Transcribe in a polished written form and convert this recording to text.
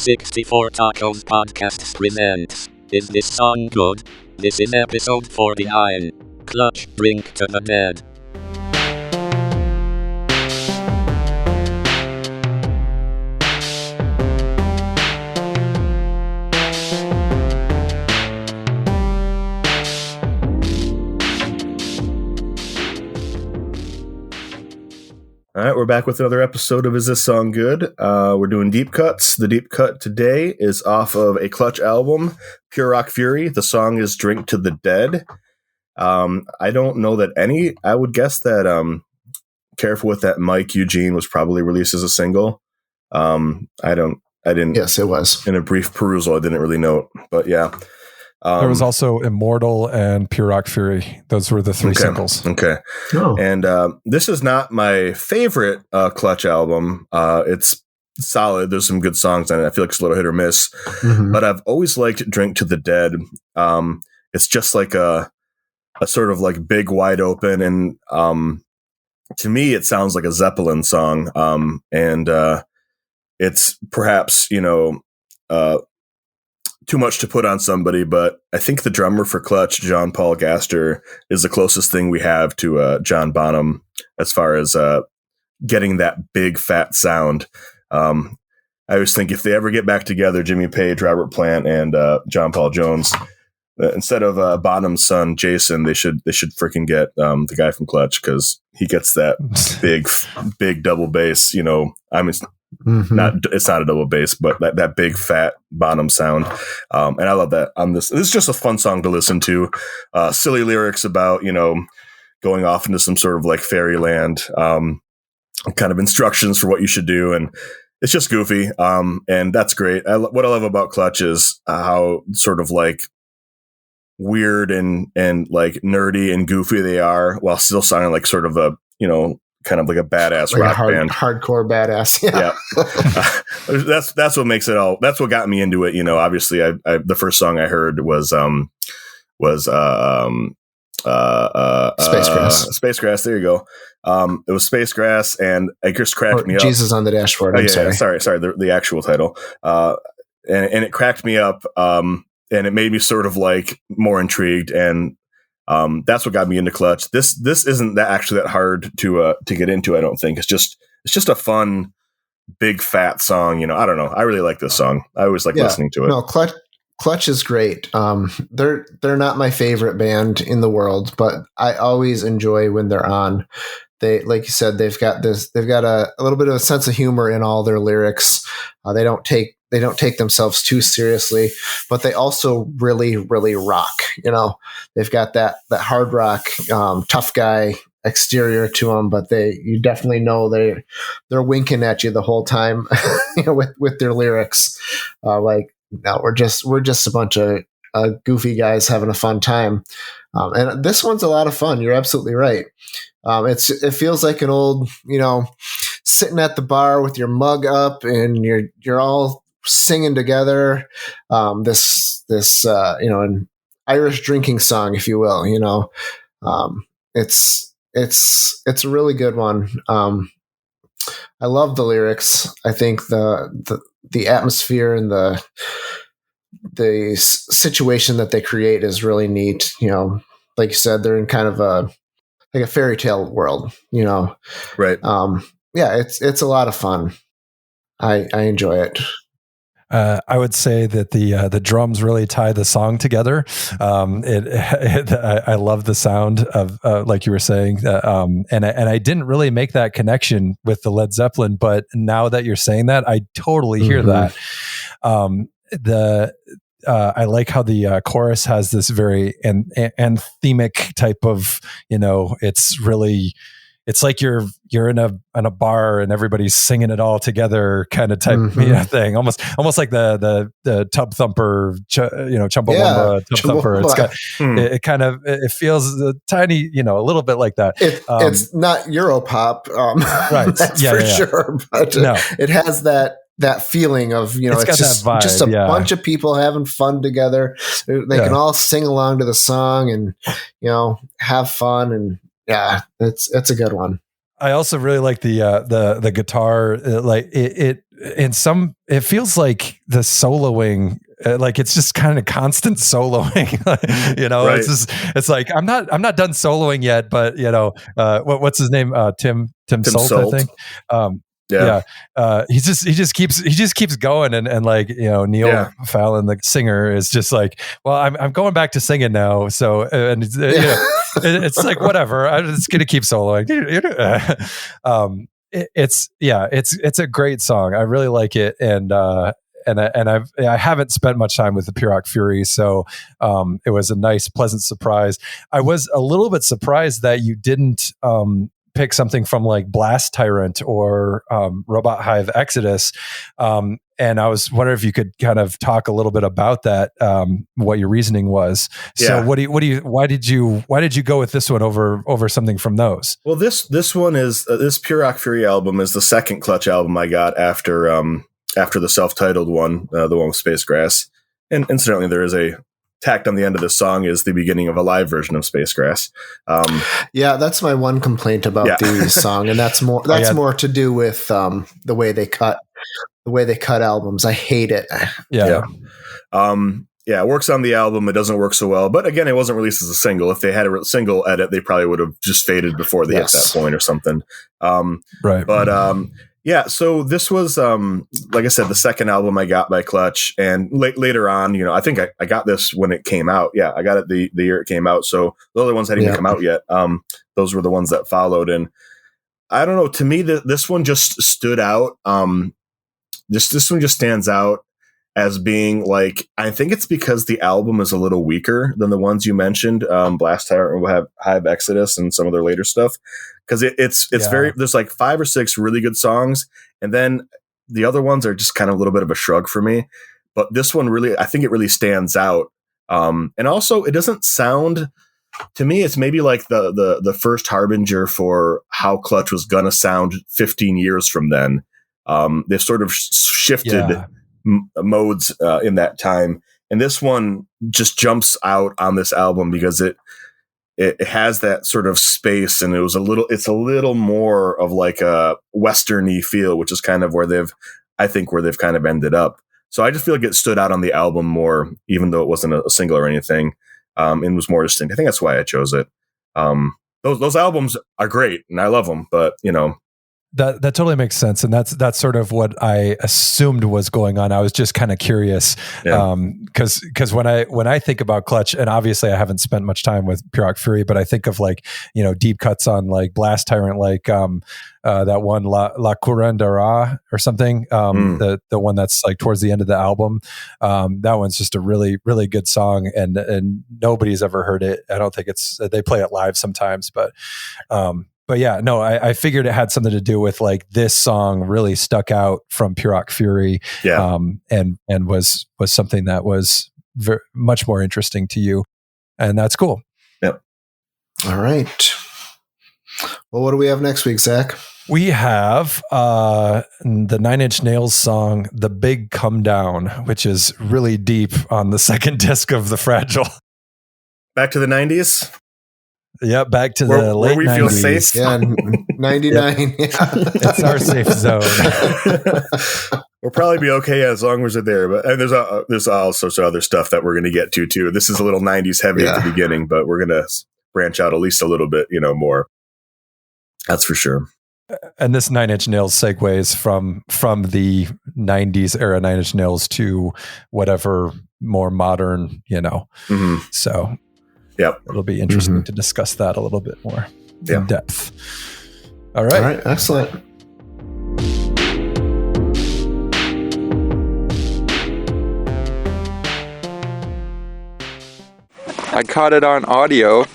64 Tacos Podcasts presents Is This Song Good? This is episode 49. Clutch, Drink to the Dead. All right, we're back with another episode of Is This Song Good? We're doing deep cuts. The deep cut today is off of a Clutch album, Pure Rock Fury. The song is Drink to the Dead. I don't know that any. I would guess that Careful with That Mike Eugene was probably released as a single. I didn't. Yes, it was. In a brief perusal, I didn't really note, but yeah. There was also Immortal and Pure Rock Fury. Those were the three singles. Okay. Oh. And this is not my favorite Clutch album. It's solid. There's some good songs on it. I feel like it's a little hit or miss. Mm-hmm. But I've always liked Drink to the Dead. It's just like a sort of like big, wide open. And to me, it sounds like a Zeppelin song. And it's perhaps, too much to put on somebody, but I think the drummer for Clutch, John Paul Gaster, is the closest thing we have to John Bonham as far as getting that big fat sound. I always think if they ever get back together, Jimmy Page, Robert Plant, and John Paul Jones, instead of Bonham's son Jason, they should freaking get the guy from Clutch, because he gets that big double bass. It's not a double bass, but that big fat Bonham sound, and I love that. This is just a fun song to listen to. Silly lyrics about going off into some sort of like fairyland, kind of instructions for what you should do, and it's just goofy, and that's great. What I love about Clutch is how sort of like weird and like nerdy and goofy they are, while still sounding like sort of a kind of like a badass like rock band, hardcore badass. Yeah. That's what makes it all. That's what got me into it. Obviously, I the first song I heard was Spacegrass. Spacegrass. There you go. It was Spacegrass, and it just cracked me up. Jesus on the Dashboard. Sorry. The actual title. And it cracked me up. And it made me sort of like more intrigued, and that's what got me into Clutch. This isn't that hard to get into. I don't think it's just a fun, big fat song. I don't know. I really like this song. I always like listening to it. No, Clutch is great. They're not my favorite band in the world, but I always enjoy when they're on. They, like you said, they've got a little bit of a sense of humor in all their lyrics. They don't take themselves too seriously, but they also really, really rock. They've got that hard rock, tough guy exterior to them, but you definitely know they're winking at you the whole time, with their lyrics. We're just a bunch of goofy guys having a fun time. And this one's a lot of fun. You're absolutely right. It feels like an old, sitting at the bar with your mug up and you're all singing together. This an Irish drinking song, if you will. It's a really good one. I love the lyrics. I think the atmosphere and the situation that they create is really neat. Like you said, they're in kind of a fairy tale world. Right. It's a lot of fun. I enjoy it. I would say that the drums really tie the song together. I love the sound of like you were saying, and I didn't really make that connection with the Led Zeppelin, but now that you're saying that, I totally hear that. I like how the chorus has this very anthemic type of, it's like you're in a bar and everybody's singing it all together kind of type thing. Almost like the Tub Thumper, Chumbawamba Tub Thumper. It's got it kind of, it feels a tiny, a little bit like that. It's not Europop, right? That's for sure. But it has that feeling of, it's just vibe, just a bunch of people having fun together. They can all sing along to the song and, have fun, and it's a good one. I also really like the guitar. Like it it feels like the soloing, like it's just kind of constant soloing, Right. it's like, I'm not done soloing yet, but what's his name? Tim Solt, I think. Yeah. He just keeps going, and like, Neil Fallon, the singer, is just like, well, I'm going back to singing now. So, and it's like, whatever, I'm just going to keep soloing. It's a great song. I really like it. And I haven't spent much time with the Pyrrhic Fury, so it was a nice, pleasant surprise. I was a little bit surprised that you didn't pick something from like Blast Tyrant or Robot Hive Exodus, and I was wondering if you could kind of talk a little bit about that, what your reasoning was. So, why did you go with this one over something from those? Well, this one is this Pyrrhic Fury album is the second Clutch album I got after the self-titled one, the one with Space Grass. And incidentally, there is a tacked on the end of the song is the beginning of a live version of Space Grass. That's my one complaint about the song, and that's more to do with the way they cut albums. I hate it. It works on the album. It doesn't work so well, but again, it wasn't released as a single. If they had a single edit, they probably would have just faded before they hit that point or something. Right. But so this was, like I said, the second album I got by Clutch, and later on, I think I got this when it came out. Yeah, I got it the year it came out. So the other ones hadn't even come out yet. Those were the ones that followed, and I don't know. To me, this one just stood out. This one just stands out as being like, I think it's because the album is a little weaker than the ones you mentioned, Blast Tyrant will have Hive Exodus and some of their later stuff. Because it's very, there's like 5 or 6 really good songs, and then the other ones are just kind of a little bit of a shrug for me. But this one really, I think it really stands out. And also, it doesn't sound, to me, it's maybe like the first harbinger for how Clutch was gonna sound 15 years from then. They've sort of shifted modes in that time, and this one just jumps out on this album because it has that sort of space, and it's a little more of like a Western-y feel, which is kind of where they've kind of ended up. So I just feel like it stood out on the album more, even though it wasn't a single or anything. And was more distinct. I think that's why I chose it. Those albums are great, and I love them, but That totally makes sense, and that's sort of what I assumed was going on. I was just kind of curious, because when I think about Clutch, and obviously I haven't spent much time with Pyrrhic Fury, but I think of like deep cuts on like Blast Tyrant, like that one La Curandera or something, the one that's like towards the end of the album. That one's just a really, really good song, and nobody's ever heard it. I don't think they play it live sometimes, but yeah, no, I figured it had something to do with like this song really stuck out from Pyrrhic Fury, and was something that was much more interesting to you, and that's cool. Yep. All right. Well, what do we have next week, Zach? We have the 9 Inch Nails song, "The Big Come Down," which is really deep on the second disc of The Fragile. Back to the 90s. Yeah, back to the late 90s. Where we 90s. Feel safe. Yeah, 99. Yeah. It's our safe zone. We'll probably be okay as long as we're there. But and there's all sorts of other stuff that we're going to get to too. This is a little 90s heavy at the beginning, but we're going to branch out at least a little bit, more. That's for sure. And this 9 Inch Nails segues from the 90s era 9 Inch Nails to whatever more modern, Mm-hmm. So. Yep. It'll be interesting to discuss that a little bit more in depth. All right. Excellent. I caught it on audio